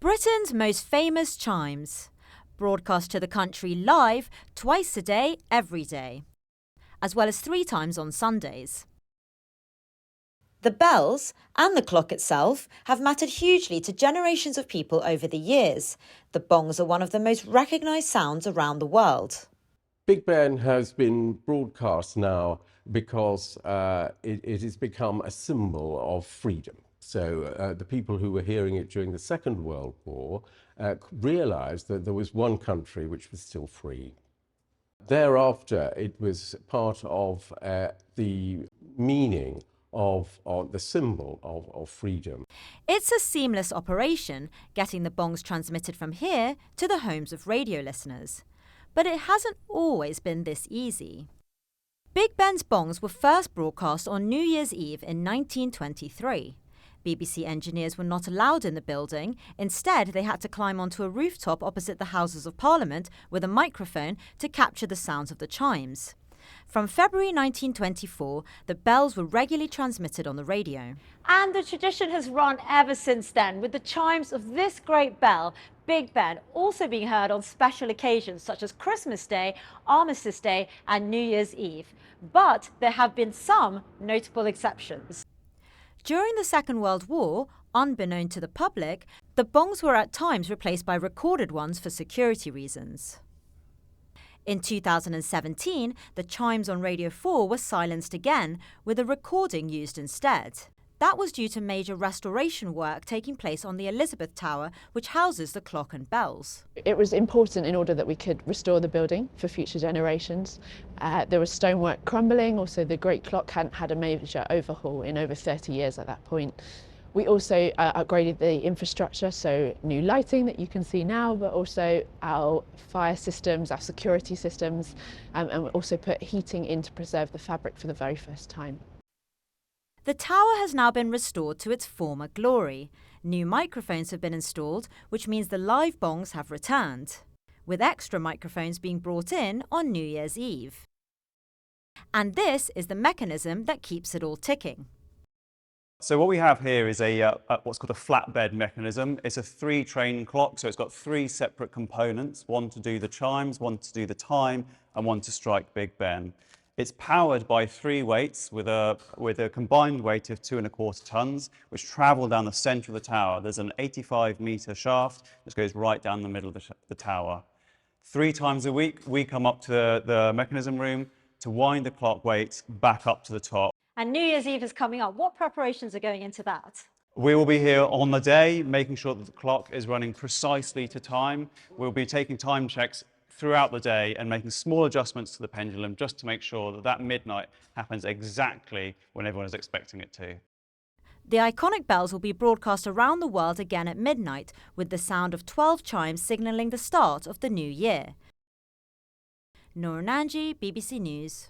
Britain's most famous chimes, broadcast to the country live twice a day, every day, as well as 3 times on Sundays. The bells and the clock itself have mattered hugely to generations of people over the years. The bongs are one of the most recognised sounds around the world. Big Ben has been broadcast now because it has become a symbol of freedom. So the people who were hearing it during the Second World War realised that there was one country which was still free. Thereafter, it was part of the meaning of the symbol of freedom. It's a seamless operation, getting the bongs transmitted from here to the homes of radio listeners. But it hasn't always been this easy. Big Ben's bongs were first broadcast on New Year's Eve in 1923. BBC engineers were not allowed in the building. Instead, they had to climb onto a rooftop opposite the Houses of Parliament with a microphone to capture the sounds of the chimes. From February 1924, the bells were regularly transmitted on the radio. And the tradition has run ever since then, with the chimes of this great bell, Big Ben, also being heard on special occasions such as Christmas Day, Armistice Day and New Year's Eve. But there have been some notable exceptions. During the Second World War, unbeknown to the public, the bongs were at times replaced by recorded ones for security reasons. In 2017, the chimes on Radio 4 were silenced again, with a recording used instead. That was due to major restoration work taking place on the Elizabeth Tower, which houses the clock and bells. It was important in order that we could restore the building for future generations. There was stonework crumbling, also the great clock hadn't had a major overhaul in over 30 years at that point. We also upgraded the infrastructure, so new lighting that you can see now, but also our fire systems, our security systems, and we also put heating in to preserve the fabric for the very first time. The tower has now been restored to its former glory. New microphones have been installed, which means the live bongs have returned, with extra microphones being brought in on New Year's Eve. And this is the mechanism that keeps it all ticking. So what we have here is what's called a flatbed mechanism. It's a 3-train clock, so it's got 3 separate components, one to do the chimes, one to do the time, and one to strike Big Ben. It's powered by 3 weights with a combined weight of 2¼ tons, which travel down the centre of the tower. There's an 85-metre shaft that goes right down the middle of the tower. 3 times a week, we come up to the mechanism room to wind the clock weights back up to the top. And New Year's Eve is coming up. What preparations are going into that? We will be here on the day, making sure that the clock is running precisely to time. We'll be taking time checks throughout the day and making small adjustments to the pendulum just to make sure that that midnight happens exactly when everyone is expecting it to. The iconic bells will be broadcast around the world again at midnight, with the sound of 12 chimes signalling the start of the new year. Noor Nanji, BBC News.